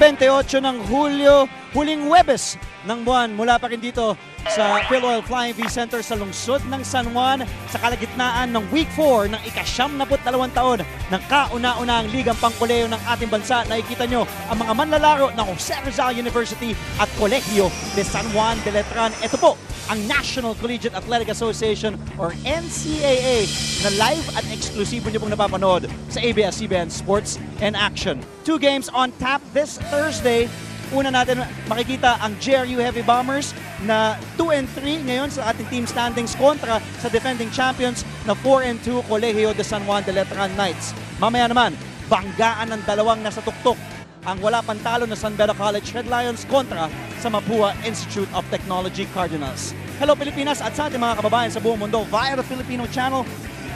28 ng Hulyo, huling Huwebes ng buwan. Mula pa rin dito sa Philoil Flying V Center sa lungsod ng San Juan sa kalagitnaan ng Week 4 ng ika-72 taon ng kauna-unahang ligang pangkolehiyo ng ating bansa. Nakikita nyo ang mga manlalaro ng Jose Rizal University at Colegio de San Juan de Letran. Ito po ang National Collegiate Athletic Association or NCAA na live at eksklusibo nyo pong napapanood sa ABS-CBN Sports and Action. 2 games on tap this Thursday. Una natin makikita ang JRU Heavy Bombers na 2-3 ngayon sa ating team standings kontra sa defending champions na 4-2 Colegio de San Juan de Letran Knights. Mamaya naman, banggaan ng dalawang nasa tuktok ang wala pantalo na San Beda College Red Lions kontra sa Mapua Institute of Technology Cardinals. Hello Pilipinas at sa ating mga kababayan sa buong mundo via the Filipino channel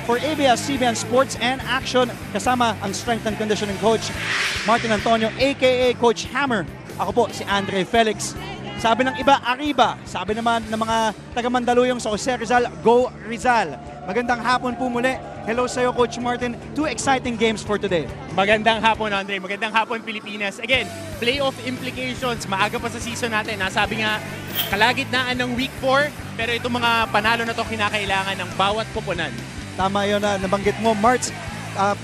for ABS-CBN Sports and Action kasama ang strength and conditioning coach Martin Antonio aka Coach Hammer. Ako po si Andre Felix. Sabi ng iba, Arriba. Sabi naman ng mga taga-Mandaluyong sa Jose Rizal, Go Rizal. Magandang hapon po muli. Hello sa iyo, Coach Martin. 2 exciting games for today. Magandang hapon, Andre. Magandang hapon, Pilipinas. Again, playoff implications. Maaga pa sa season natin. Nasabi nga, kalagitnaan ng Week 4. Pero itong mga panalo na to kinakailangan ng bawat koponan. Tama yun na nabanggit mo, Marts.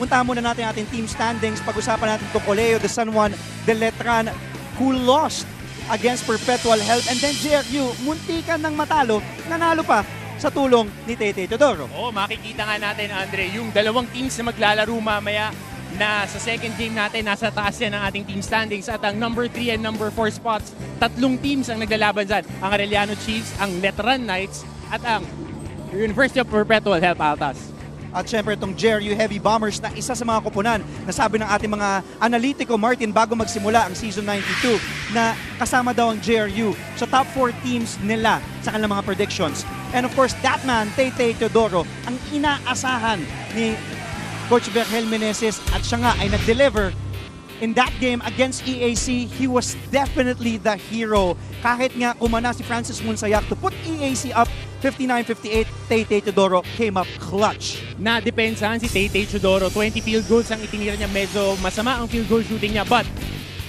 Puntahan muna natin ating team standings. Pag-usapan natin itong Colegio de San Juan de Letran who lost against Perpetual Health, and then JRU, muntikan ng matalo, nanalo pa sa tulong ni Tete Teodoro. Oo, makikita nga natin, Andre, yung dalawang teams na maglalaro mamaya na sa second game natin, nasa taas yan ng ating team standings at ang number 3 and number 4 spots, 3 teams ang naglalaban dyan. Ang Arellano Chiefs, ang Letran Knights, at ang University of Perpetual Health Altas. At syempre itong JRU Heavy Bombers na isa sa mga koponan na sabi ng ating mga analitiko, Martin, bago magsimula ang Season 92 na kasama daw ang JRU sa top 4 teams nila sa kanilang mga predictions. And of course, that man, Tete Teodoro, ang inaasahan ni Coach Berhel Meneses at siya nga ay nag-deliver. In that game against EAC, he was definitely the hero. Kahit nga kumana si Francis Munsayak to put EAC up 59-58, Tete Teodoro came up clutch. Na-depensahan si Tete Teodoro. 20 field goals ang itinira niya. Medyo masama ang field goal shooting niya. But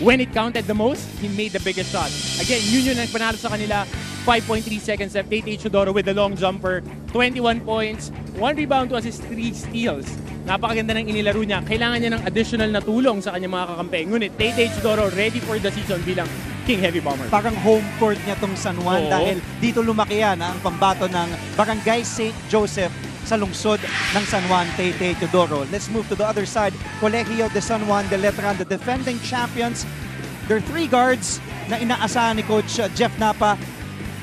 when it counted the most, he made the biggest shot. Again, yun ang panalo sa kanila. 5.3 seconds left. Tete Teodoro with the long jumper. 21 points, 1 rebound, 2 assists, 3 steals. Napakaganda ng inilaro niya. Kailangan niya ng additional na tulong sa kanyang mga kakampi. Ngunit Tete Teodoro ready for the season bilang King Heavy Bomber. Parang home court niya tong San Juan dahil dito lumaki yan ang pambato ng Barangay St. Joseph sa lungsod ng San Juan, Tete Teodoro. Let's move to the other side. Colegio de San Juan de Letran, the defending champions. There are 3 guards na inaasahan ni Coach Jeff Napa.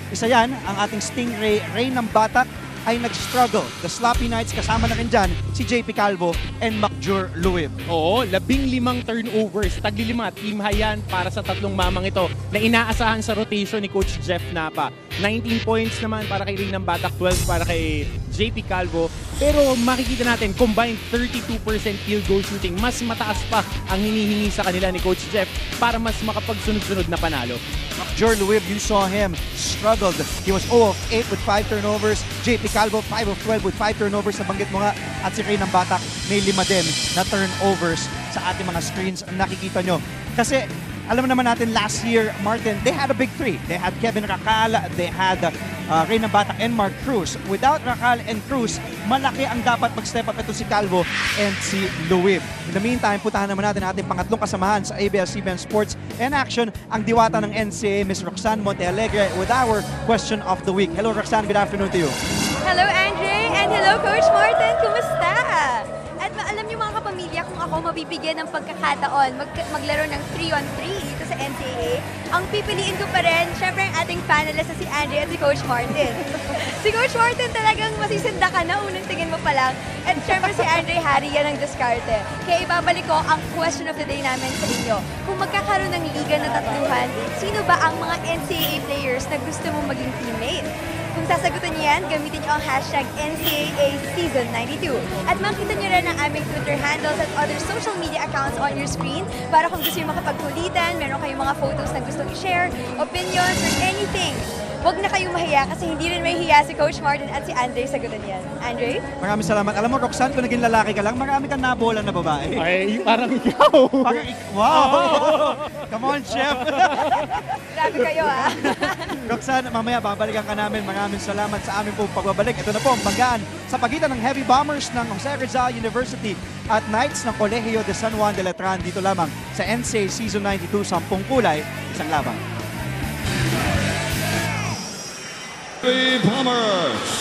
Isa yan, ang ating Stingray, Ray ng Batak, ay nag-struggle. The Sloppy Knights, kasama na rin dyan si JP Calvo and Macjur Luib. Oo, 15 turnovers. Tagli-5, team high yan para sa 3 mamang ito na inaasahan sa rotation ni Coach Jeff Napa. 19 points naman para kay Ray ng Batak, 12 para kay JP Calvo. Pero makikita natin, combined 32% field goal shooting. Mas mataas pa ang hinihingi sa kanila ni Coach Jeff para mas makapagsunod-sunod na panalo. Macjur Luib, you saw him struggled. He was 0 of 8 with 5 turnovers. JP Calvo, 5 of 12 with 5 turnovers. Nabanggit mo nga. At si Ray ng Batak, may 5 din na turnovers sa ating mga screens. Nakikita nyo. Kasi alam naman natin last year, Martin, they had a big 3. They had Kevin Racal, they had Ray ng Batak and Mark Cruz. Without Racal and Cruz, malaki ang dapat mag-step up ito si Calvo and si Luib. In the meantime, puntahan naman natin ating pangatlong kasamahan sa ABS-CBN Sports and Action, ang diwata ng NCAA, Ms. Roxanne Montealegre, with our question of the week. Hello, Roxanne. Good afternoon to you. Hello, Andre, and hello, Coach Martin. Kumusta? At alam niyo mga kapamilya, kung ako mabibigyan ng pagkakataon maglaro ng 3-on-3 dito sa NCAA, ang pipiliin ko pa rin, syempre ang ating panelist na si Andre at si Coach Martin. Si Coach Martin talagang masisinda ka na, unang tingin mo pa lang. At syempre si Andre Harry yan ang diskarte. Kaya ibabalik ko ang question of the day namin sa inyo. Kung magkakaroon ng liga na tatluhan, sino ba ang mga NCAA players na gusto mong maging teammate? Kung sasagutin niyo yan, gamitin niyo ang hashtag NCAA Season 92. At makita niyo rin ang aming Twitter handles at other social media accounts on your screen para kung gusto niyo makapagkulitan, meron kayong mga photos na gustong i-share, opinions, or anything. Huwag na kayong mahiya kasi hindi rin mahihiya si Coach Martin at si Andre sagutin yan. Andre? Maraming salamat. Alam mo, Roxanne, kung naging lalaki ka lang, marami kang nabola na babae. Ay, parang ikaw. Wow! Come on, chef! Grabe kayo ah. Roxanne, mamaya babalikan ka namin. Maraming salamat sa aming pong pagbabalik. Ito na po ang banggaan sa pagitan ng Heavy Bombers ng Jose Rizal University at Knights ng Colegio de San Juan de Letran dito lamang sa NCAA Season 92, 10 kulay, isang laban. Heavy Bombers.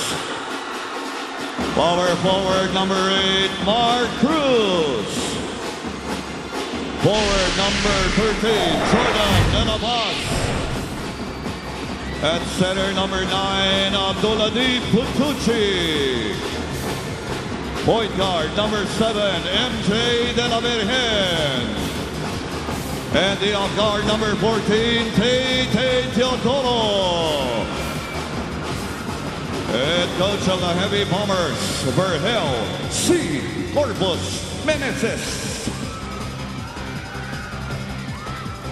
Power forward number 8, Mark Cruz. Forward number 13, Jordan De La Paz. At center number 9, Abdulladib Putucci. Point guard number 7, MJ De La Virgen. And the off guard number 14, Tay Teodoro. Head coach of the Heavy Bombers, Vergel C. Corpus Meneses.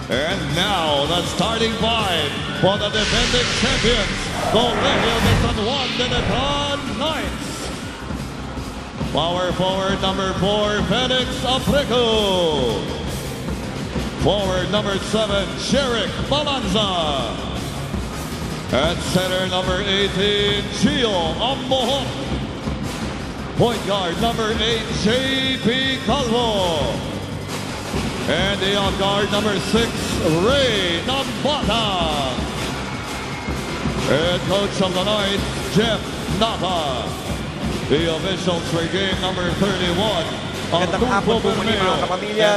And now the starting five for the defending champions, Colegio de San Juan de Letran Knights. Power forward number 4, Felix Apreco. Forward number 7, Sherrick Balanza. At center number 18, Gio Ambohon. Point guard number 8, J.P. Calvo. And the off guard number 6, Ray Nambata. Head coach of the night, Jeff Napa. The officials for game number 31. Magandang hapon po muli mga kapamilya.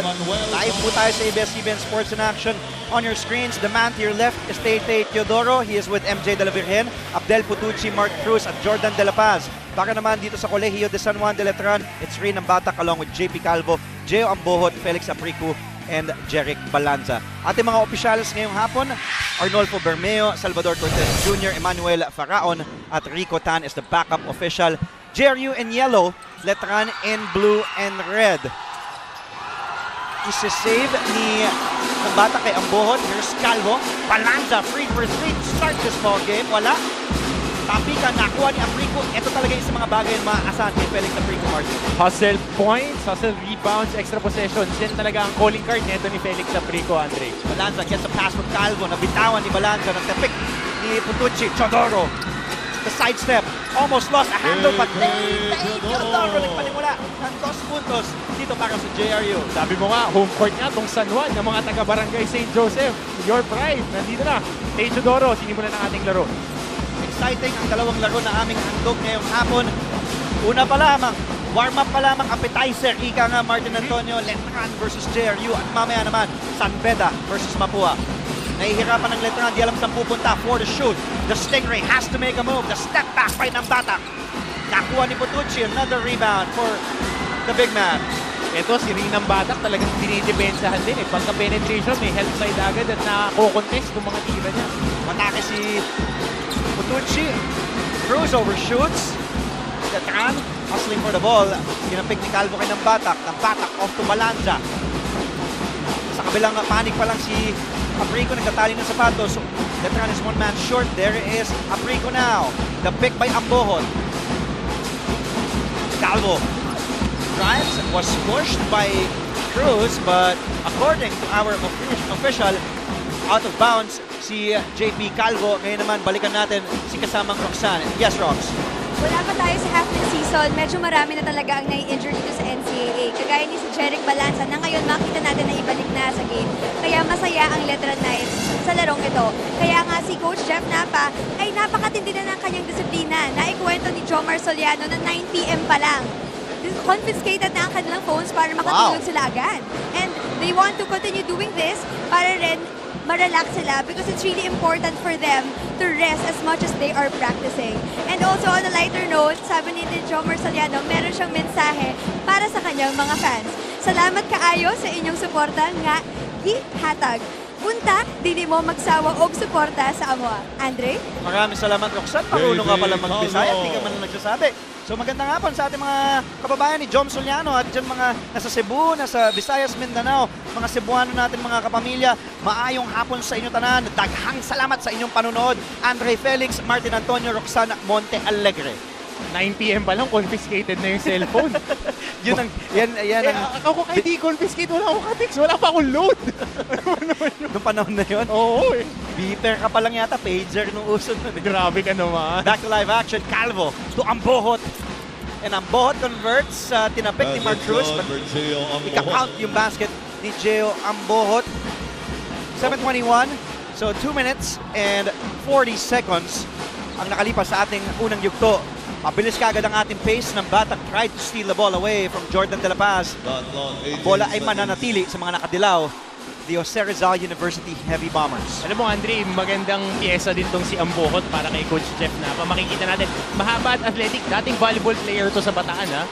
Live po tayo sa ABS-CBN Sports in Action. On your screens, the man to your left is Tay Teodoro. He is with MJ De La Virgen, Abdel Putucci, Mark Cruz, at Jordan De La Paz. Para naman dito sa Colegio de San Juan de Letran, it's Ray Nambata along with JP Calvo, Gio Ambohot, Felix Apricu, and Jeric Balanza. Ating mga opisyalis ngayong hapon, Arnolfo Bermeo, Salvador Cortez Jr., Emmanuel Faraon, at Rico Tan is the backup official. JRU in yellow, Letran in blue and red. Isisave ni Nambata kay Ambohot. Here's Calvo. Balanza free for three to start this ball game. Wala. Tapika, nakuha ni Aprico. Ito talaga yung sa mga bagay na maaasahan kay Felix Aprico, Martin. Hustle points, hustle rebounds, extra possessions. Yan talaga ang calling card nito ni Felix Aprico, Andre. Balanza gets a pass from Calvo. Nabitawan ni Balanza ng tapik ni Putucci. Chodoro. The sidestep. Almost lost a handle, but Teodoro nagpalimula ng 2 puntos dito para sa JRU. Sabi mo nga, home court nga tong San Juan ng mga taga-barangay St. Joseph. Your pride, nandito na. Teodoro, sinimulan ng ating laro. Exciting ang dalawang laro na aming handog ngayong hapon. Una pa lamang, warm-up pa lamang, appetizer. Ika nga Martin Antonio, Letran versus JRU. At mamaya naman, San Beda versus Mapua. Nahihirapan ng Letran, di alam saan pupunta for the shoot. The Stingray has to make a move. The step back by Nambata. Nakuha ni Putucci, another rebound for the big man. Ito, si Rinang Batak talagang dinidepensahan din. Pagka-penetration, may help side agad at na-contest ng mga tira niya. Matake si Putucci. Cruz overshoots. Letran hustling for the ball. Ginampig ni Calvo kay Nambatak. Nambatak off to Balanza. Sa kabilang panic pa lang si Aprico nagtataling ng sapatos. Letran is one man short. There is Aprico now. The pick by Ambohon. Calvo drives, was pushed by Cruz, but according to our official, out of bounds si JP Calvo. Ngayon naman, balikan natin si kasamang Roxanne. Yes, Rox. Wala pa tayo sa half ng season, medyo marami na talaga ang nai-injure dito sa NCAA. Kagaya ni si Jeric Balanza na ngayon makita natin na ibalik na sa game. Kaya masaya ang Letran Knights sa larong ito. Kaya nga si Coach Jeff Napa ay napakatindi na ng kanyang disiplina. Naikwento ni Jomar Soliano na 9 PM pa lang. Confiscated na ang kanilang phones para makatulog sila agad. And they want to continue doing this para rin ma-relax sila because it's really important for them to rest as much as they are practicing. And also on a lighter note, sabi ni Jomar Soliano, meron siyang mensahe para sa kanyang mga fans. Salamat kaayo sa inyong suporta nga gihatag. Punta, dili mo magsawa og suporta sa amo. Andre? Maraming salamat, Roxanne. Marunong ka pala mag-Bisaya. Hindi ka man nagsasabi. So magandang hapon sa ating mga kababayan ni Jom Soliano at dyan mga nasa Cebu, nasa Visayas, Mindanao, mga Cebuano natin mga kapamilya. Maayong hapon sa inyo tanan. Daghang salamat sa inyong panunood. Andre Felix, Martin Antonio, Roxana Monte Alegre. 9 p.m. pa lang, confiscated na yung cellphone. Yun ang, yan ang, Ako kahit di confiscate, wala akong ka-text, wala pa akong load. nung panahon na yun. Oo, Beeper ka pa lang yata, pager nung uso nun. grabe ka naman. Back to live action, Calvo to Ambohot. And Ambohot converts, tinapik ni Mark Cruz, but ika-count yung basket ni Gio Ambohot. 7:21, so 2 minutes and 40 seconds ang nakalipas sa ating unang yugto. Mabilis kagad ang ating pace ng Batak tried to steal the ball away from Jordan De La Paz. Bola ay mananatili sa mga nakadilaw, the Jose Rizal University Heavy Bombers. Alam mo, Andre, magandang pyesa din tong si Ambohot para kay Coach Jeff Napa. Makikita natin, mahaba at athletic. Dating volleyball player to sa Bataan, ha?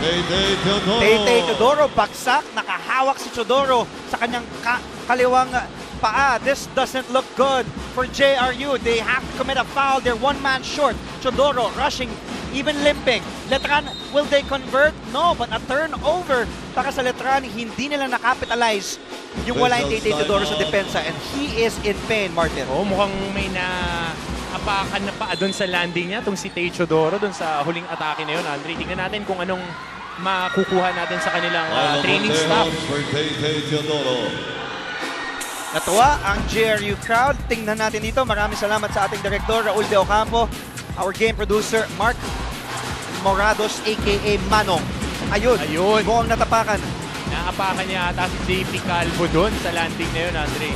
Tay Teodoro, baksak, nakahawak si Teodoro sa kanyang kaliwang paa. This doesn't look good for JRU. They have to commit a foul. They're one man short. Teodoro rushing, even limping. Letran, will they convert? No, but a turnover para sa Letran. Hindi nila nakapitalize yung wala yung Tay Teodoro sa depensa, and he is in pain, Martin. Oo, mukhang may apakan na pa doon sa landing niya, itong si Tay Teodoro, doon sa huling atake na yun. Andre, tingnan natin kung anong makukuha natin sa kanilang training staff. Natuwa ang JRU crowd. Tingnan natin dito. Maraming salamat sa ating direktor, Raul De Ocampo. Our game producer, Mark Morados, a.k.a. Manong. Ayun. Buong natapakan. Naapakan niya ata si JP Calvo doon sa landing na yun, Andre.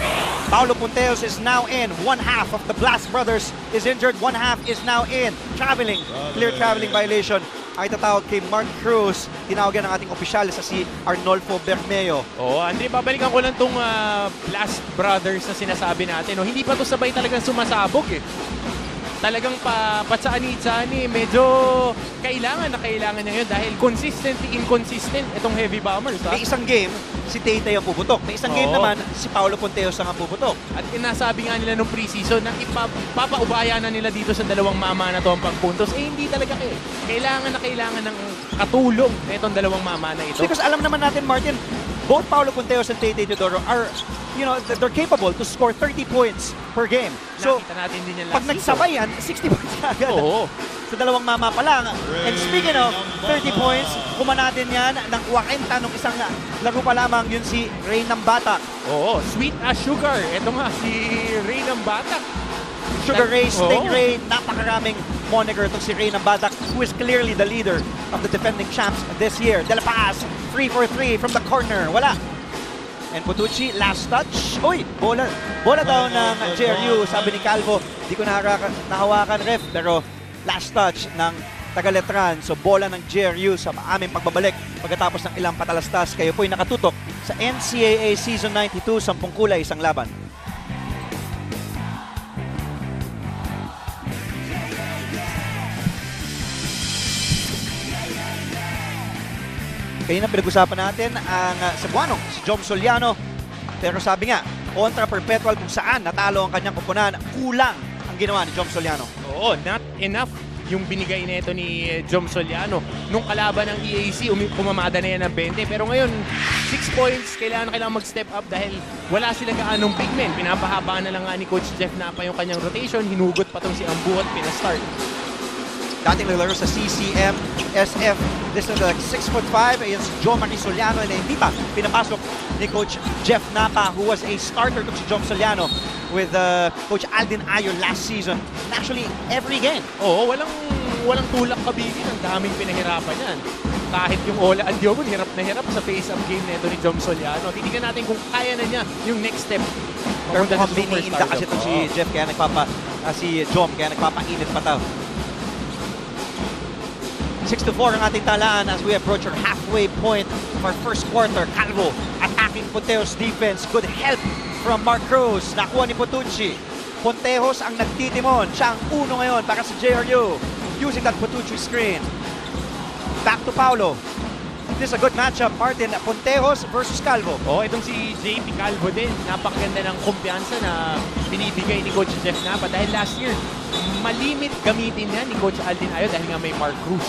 Paulo Punteos is now in. One half of the Blast Brothers is injured. One half is now in. Traveling. Clear traveling violation. Ay tatawag kay Mark Cruz. Tinawagan ng ating opisyal sa si Arnolfo Bermeo. Oo, Andre, babalikan ko lang tong Blast Brothers na sinasabi natin. No? Hindi pa to sabay talagang sumasabog eh. Talagang patsaan-itsani, medyo kailangan niya yun dahil consistently inconsistent itong Heavy Bombers. Ha? May isang game, si Tay ang puputok. May isang game naman, si Paulo Punteos ang puputok. At inasabi nga nila nung preseason na ipapaubaya na nila dito sa dalawang mama na to ang pagpuntos. Eh hindi talaga kailangan ng katulong na itong dalawang mama na ito. Because alam naman natin, Martin, both Paulo Punteos and Tay Teodoro are, they're capable to score 30 points per game. So, nakita natin din yan last pag nagsabay yan, 60 points agad. Oo. Sa dalawang mama pa lang. And speaking of 30 points, kuma natin yan ng 40 nung isang laro pa lamang, yun si Ray ng Batak. Oo, sweet as sugar. Ito nga, si Ray ng Batak. Sugar Ray, Stingray, napakaraming moniker itong si Ray ng Batak, who is clearly the leader of the defending champs this year. De La Paz, 3 for 3 from the corner. Wala. And Putucci, last touch. Uy, bola daw ng JRU. Sabi ni Calvo, di ko nahawakan ref, pero last touch ng Tagaletran. So bola ng JRU sa aming pagbabalik pagkatapos ng ilang patalastas. Kayo po'y nakatutok sa NCAA Season 92, 10 kulay, isang laban. Kaya na pinag-usapan natin ang Cebuano, si Jom Soliano. Pero sabi nga, kontra perpetual kung saan natalo ang kanyang kupunan, kulang ang ginawa ni Jom Soliano. Oo, not enough yung binigay nito ni Jom Soliano. Nung kalaban ng EAC, pumamada na yan ng 20. Pero ngayon, 6 points, kailangan mag-step up dahil wala sila kaanong big men. Pinapahaba na lang nga ni Coach Jeff Napa yung kanyang rotation. Hinugot pa tong si Ambuhot, pinastart. Dating naglalaro sa CCM, SF. This is 6'5", ayan si Joe Marie Soliano, na hindi pa pinapasok ni Coach Jeff Napa, who was a starter to si Jom Soliano with Coach Aldin Ayo last season. And actually, every game. Oo, walang tulak kabigin. Ang daming pinahirapan yan. Kahit yung Ola Andiogon, hirap na hirap sa face-up game nito ni Jom Soliano. Titignan natin kung kaya na niya yung next step. Pero mukhang biniinda kasi ito si Jeff, kaya si Jom, kaya nagpapainit pa tao. 6-4 ang ating talaan as we approach our halfway point of our first quarter. Calvo attacking Punteos defense. Good help from Mark Cruz. Nakuha ni Putucci. Puntejos ang nagtitimon. Siya ang uno ngayon para sa JRU. Using that Putucci screen. Back to Paulo. This is a good matchup, Martin. Pontejos versus Calvo. Oh, itong si JP Calvo din, napakaganda ng kumpiyansa na binibigay ni Coach Jeff Napa dahil last year, malimit gamitin niya ni Coach Aldin Ayo dahil nga may Mark Cruz.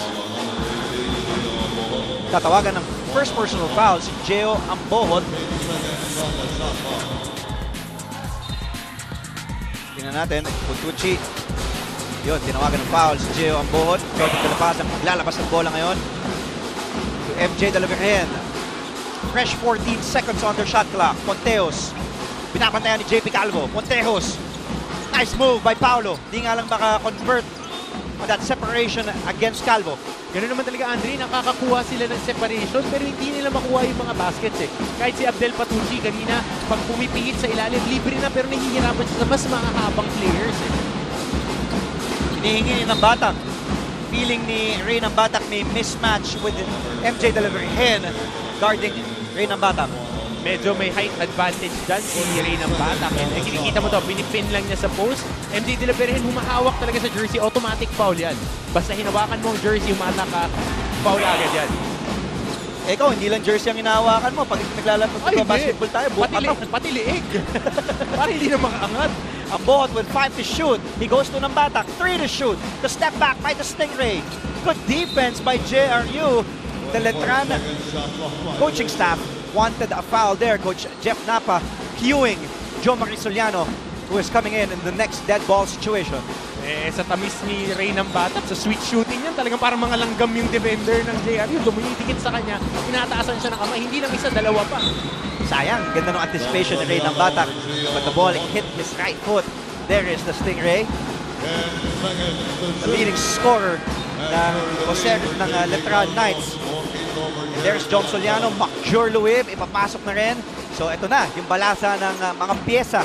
Tatawagan ng first personal foul si Geo Ambohot. Tingnan natin, Putucci. Yun, tinawagan ng foul si Geo Ambohot. Jordan De La Paz ang maglalabas ng bola ngayon. To MJ De La Virgen. Fresh 14 seconds on their shot clock. Pontejos. Binabantayan ni JP Calvo. Pontejos. Nice move by Paulo. Di nga lang maka-convert on that separation against Calvo. Ganoon naman talaga, Andre, nakakakuha sila ng separation pero hindi nila makuha yung mga baskets eh. Kahit si Abdel Patucci kanina, pag pumipihit sa ilalim, libre na pero nahihirapan siya sa mas mahahabang players eh. Hinihingi ng Batak. Feeling ni Ray ng Batak may mismatch with MJ De La Virgen guarding Ray ng Batak. Medyo may height advantage dyan si Ray ng Batak. And kinikita mo to, pinipin lang niya sa post. MJ De La Virgen humahawak talaga sa jersey, automatic foul yan. Basta hinawakan mo ang jersey, humatak ka, foul agad yan. Eh, ikaw, hindi lang jersey ang hinahawakan mo. Pag naglalaro ng basketball tayo, buhat Pati liig. Parang hindi na makaangat. Ambohot with 5 to shoot. He goes to Nambatak, 3 to shoot. The step back by the Stingray. Good defense by JRU. The Letran coaching staff wanted a foul there. Coach Jeff Napa cueing Joe Marisoliano, who is coming in the next dead ball situation. Eh, sa tamis ni Ray ng Batak, sa sweet shooting yan, talagang parang mga langgam yung defender ng JRU. Dumidikit sa kanya, inataasan siya ng kamay. Hindi lang isa, dalawa pa. Sayang, ganda ng anticipation ni Ray ng Batak. But the ball hit his right foot. There is the Stingray. The leading scorer ng Letran Knights. And there's John Soliano, Macjur Luib, ipapasok na rin. So ito na, yung balasa ng mga pyesa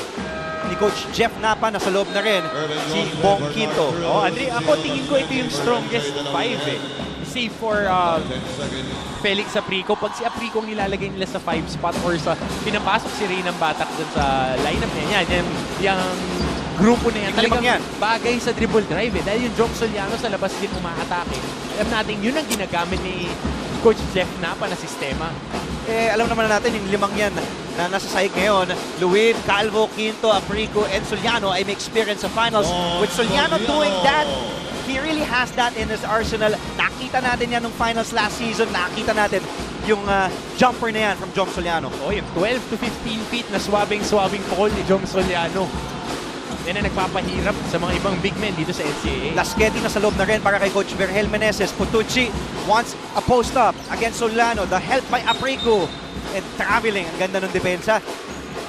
ni Coach Jeff Napa, nasa loob na rin si Bong Quinto. Oh, Andre, ako tingin ko ito yung strongest five eh. Save for Felix Aprico. Pag si Aprico ang nilalagay nila sa 5 spot or sa pinapasok si Ray ng Batak dun sa lineup niya, yung grupo na yan, talagang yan bagay sa dribble drive eh. Dahil yung Jong Soliano sa labas din umaatake. Alam natin, yun ang ginagamit ni Coach Jeff Napa na sistema. Eh, alam naman natin yung limang yan na nasa sahig ngayon. Luib, Calvo, Quinto, Aprico, and Soliano ay may experience sa finals. With Soliano doing that, he really has that in his arsenal. Nakita natin yan nung finals last season. Nakita natin yung jumper na yan from Jong Soliano. Oh, yung 12 to 15 feet na swabing call ni Jong Soliano. Yan ang nagpapahirap sa mga ibang big men dito sa NCAA. Lasqueti na sa loob na rin para kay Coach Virgel Meneses. Putucci wants a post-up against Soliano. The help by Aprico. And traveling. Ang ganda ng depensa.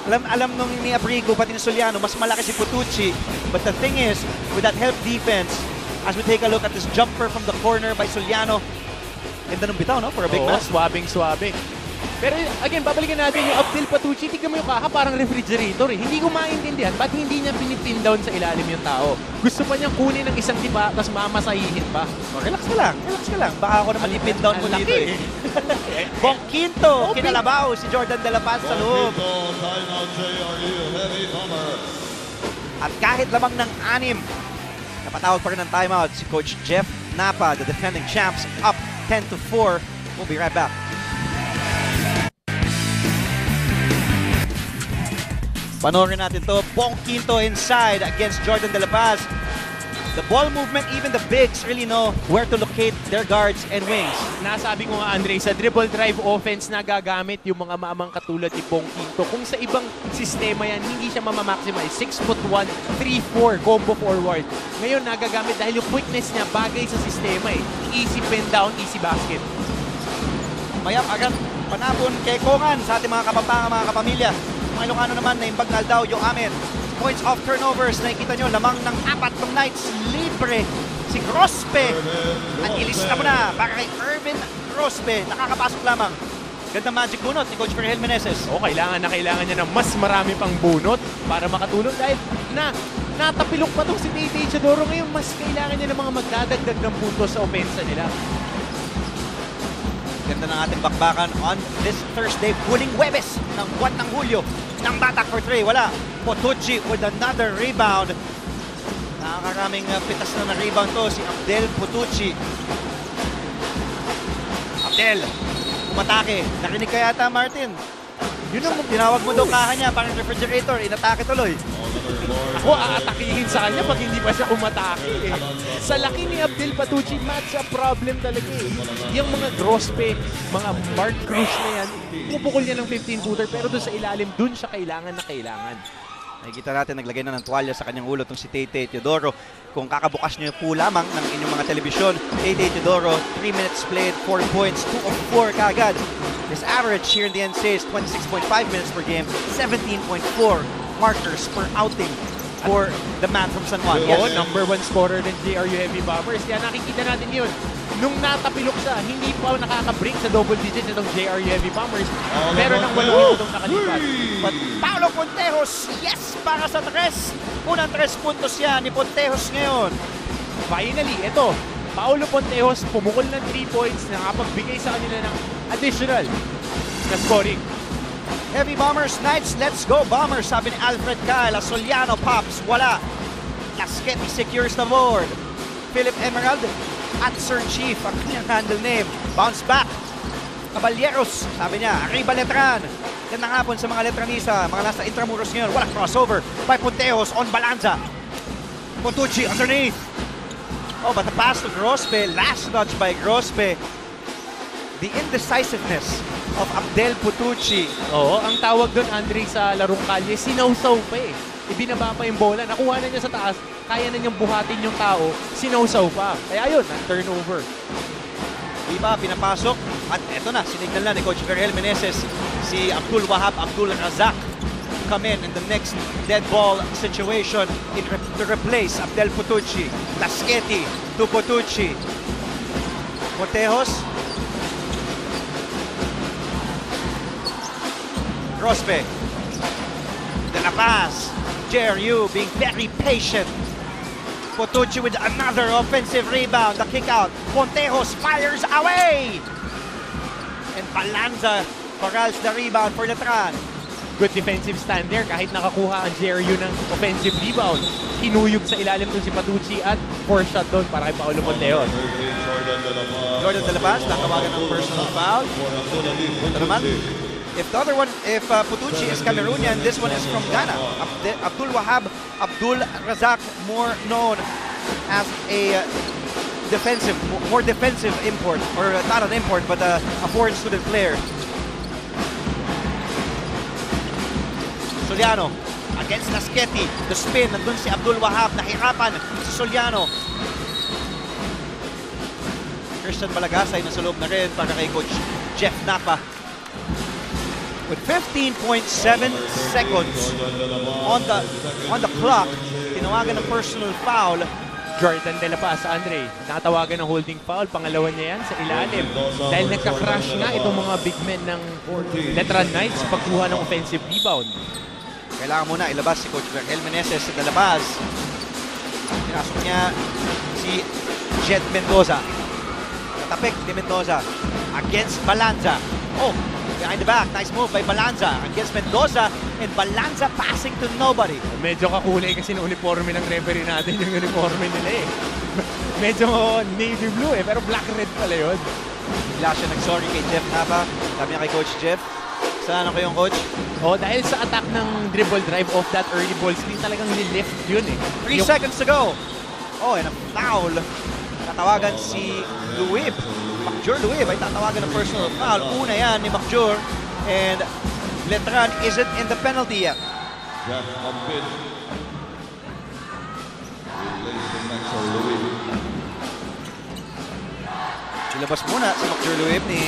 Alam nung ni Aprico, pati ni Soliano, mas malaki si Putucci. But the thing is, with that help defense, as we take a look at this jumper from the corner by Soliano, ganda ng bitaw, no? For a big man. Swabing. Pero again, babalikan natin yung Abdel Patucci. Tignan mo yung kaha, parang refrigerator eh. Hindi ko maintindihan ba't hindi niya pinipin down sa ilalim yung tao. Gusto pa niyang kunin ng isang tipa, tapos mamasahihin pa. Relax ka lang. Baka ako naman ipin down mo dito eh. Bong Quinto, kinalabaw si Jordan De La Paz sa loob. At kahit lamang ng 6, napatawag pa rin ng timeout si Coach Jeff Napa, the defending champs, up 10-4. We'll be right back. Panoorin natin to. Bong Quinto inside against Jordan De La Paz. The ball movement, even the bigs really know where to locate their guards and wings. Nasabi ko nga, Andre, sa dribble drive offense na gagamit yung mga maamang katulad ni Bong Quinto. Kung sa ibang sistema yan, hindi siya mamamaximize. 6'1", 3'4", combo forward. Ngayon, nagagamit dahil yung quickness niya bagay sa sistema eh. Easy pin down, easy basket. Mayap agad panapon kay Kongan sa ating mga kapampangan, mga kapamilya. Mga Ilocano naman na imbagnal daw yung amin. Points off turnovers. Nakikita nyo, lamang ng 4 ng Knights. Libre si Grospe. At ilista mo na para kay Irvin Grospe. Nakakapasok lamang. Ganda magic bunot ni Coach Virgel Meneses. O, kailangan niya ng mas marami pang bunot para makatulong dahil natapilok pa itong si Tay Chidoro. Ngayon, mas kailangan niya ng mga magdadagdag ng puntos sa opensa nila. Ganda ng ating bakbakan on this Thursday. Huling Huwebes ng buwan ng Hulyo. Ng Batak for 3. Wala. Putucci with another rebound. Nakakaraming pitas na rebound to si Abdel Putucci. Abdel umatake. Narinig ka yata, Martin. Yun ang tinawag mo daw kaha niya, parang refrigerator, inatake tuloy. Ako aatakihin sa kanya pag hindi pa siya umatake eh. Sa laki ni Abdel Patucci, match up problem talaga eh. Yung mga Grospe, mga Mark Cruz na yan, pupukol niya ng 15-footer pero doon sa ilalim, doon siya kailangan na kailangan. Nakikita natin, naglagay na ng tuwalya sa kanyang ulo itong si Tay-Tay Teodoro. Kung kakabukas niyo po lamang ng inyong mga telebisyon, Tay-Tay Teodoro, 3 minutes played, 4 points, 2 of 4 kaagad. His average here in the NCAA is 26.5 minutes per game, 17.4 markers per outing for the man from San Juan. Oo, number 1 scorer ng JRU Heavy Bombers. Kaya nakikita natin yun. Nung natapilok siya, hindi pa nakaka-break sa double digits itong JRU Heavy Bombers. Pero nang 8 minutong nakalipas. But Paolo Pontejos, yes, para sa 3. Unang 3 puntos yan ni Pontejos ngayon. Finally, ito, Paolo Pontejos pumukol ng 3 points, nakapagbigay sa kanila ng additional na scoring. Heavy Bombers, Knights, let's go Bombers, sabi ni Alfred Kyle. Soliano pops, wala. Lasqueti secures the board. Philip Emerald at Sir Chief, ang kanyang handle name. Bounce back. Caballeros, sabi niya. Arriba Letran. Yan ang hapon sa mga Letranisa, mga nasa Intramuros ngayon. Walang crossover by Pontejos on Balanza. Potucci underneath. Oh, but the pass to Grospe, last nudge by Grospe. The indecisiveness of Abdel Patucci. Oo, ang tawag doon, Andre, sa larong kalye, sinawsaw pa eh. Ibinaba pa yung bola, nakuha na niya sa taas, kaya na niyang buhatin yung tao, sinawsaw pa. Kaya ayun, turnover. Diba, pinapasok. At eto na, sinignal na ni Coach Verhel Meneses si Abdul Wahab, Abdul Razak come in the next dead ball situation to replace Abdel Patucci. Lasqueti to Patucci. Pontejos. Grospe. De La Paz. JRU being very patient. Potucci with another offensive rebound. The kick out. Pontejos fires away. And Balanza corrals the rebound for Letran. Good defensive stand there kahit nakakuha ang JRU ng offensive rebound. Kinuyog sa ilalim doon si Patucci at 4 shot doon para kay Paolo Pontejos. Jordan De La Paz, natawagan ng personal foul. Ito naman. If the other one, if Patucci is Cameroonian, this one is from Ghana. Abdul Wahab, Abdul Razak, more known as a defensive, more defensive import, or not an import, but a foreign student player. Soliano against Lasqueti, the spin, nandun si Abdul Wahab, nahirapan si Soliano. Christian Malagasay nasa loob na rin para kay Coach Jeff Napa. With 15.7 seconds on the clock, tinawagan ng personal foul. Jordan De La Paz, Andre, natawagan ng holding foul. Pangalawa niya yan sa ilalim. Dahil nagka-crash nga itong mga big men ng Letran Knights pagkuha ng offensive rebound. Kailangan muna ilabas si Coach Verhel Meneses sa De La Paz. Pinasok niya si Jet Mendoza. Natapik ni Mendoza against Balanza. Oh, behind the back, nice move by Balanza against Mendoza, and Balanza passing to nobody. Medyo kakulay kasi ng uniforme ng referee natin yung uniforme nila eh. Medyo navy blue eh, pero black-red pala yun. Bigla siya nag-sorry kay Jeff Napa. Sabi niya kay Coach Jeff, saan ako yung coach? Oh, dahil sa attack ng dribble drive off that early ball screen, talagang nilift yun eh. 3 seconds to go. Oh, and a foul. Tatawagan si Luib. Macjur Luib ay tatawagan ng personal foul. Una yan ni Macjur. And Letran isn't in the penalty yet. Jeff Abid. Replacing Maxwell Louis. Ilabas muna si Macjur Luib ni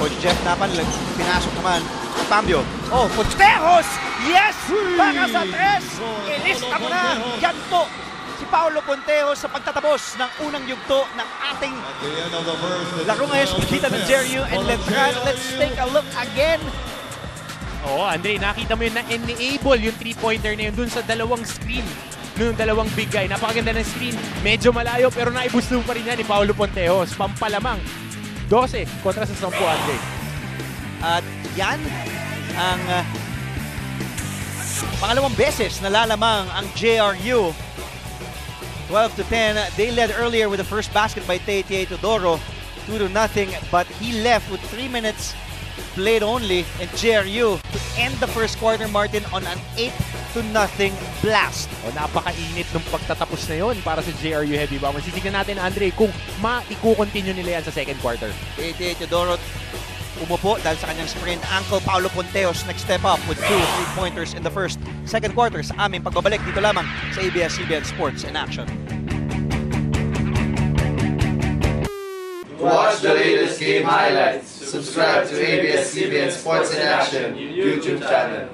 Coach Jeff Napan. Pinasok naman. Cambio. Oh, Pontejos! Yes! Para sa 3! Ilista mo na! Yan po! Si Paolo Pontejos sa pagtatapos ng unang yugto ng ating At the end of the first, laro ngayon sa pagkita ng JRU and Letran. Let's take a look again. Oo, Andre, nakita mo yun na enable yung 3-pointer na yun dun sa dalawang screen. Yung dalawang big guy. Napakaganda ng screen. Medyo malayo pero naibusto pa rin yan ni Paolo Pontejos. Pampalamang. 12 kontra sa 10, Andre. At yan ang pangalawang beses na lalamang ang JRU. 12-10, they led earlier with the first basket by Tay-Tay Teodoro. 2-0, but he left with 3 minutes played only, and JRU to end the first quarter, Martin, on an 8-0 blast. O, napakainit ng pagtatapos na yon para sa JRU Heavy Bombers. Sisignan natin, Andre, kung ma-i-continue nila yan sa second quarter. Teodoro umupo dahil sa kanyang sprained ankle. Paulo Ponteos next step up with 2 3-pointers in the second quarter sa aming pagbabalik dito lamang sa ABS-CBN Sports in Action. To watch the latest game highlights, subscribe to ABS-CBN Sports in Action YouTube channel.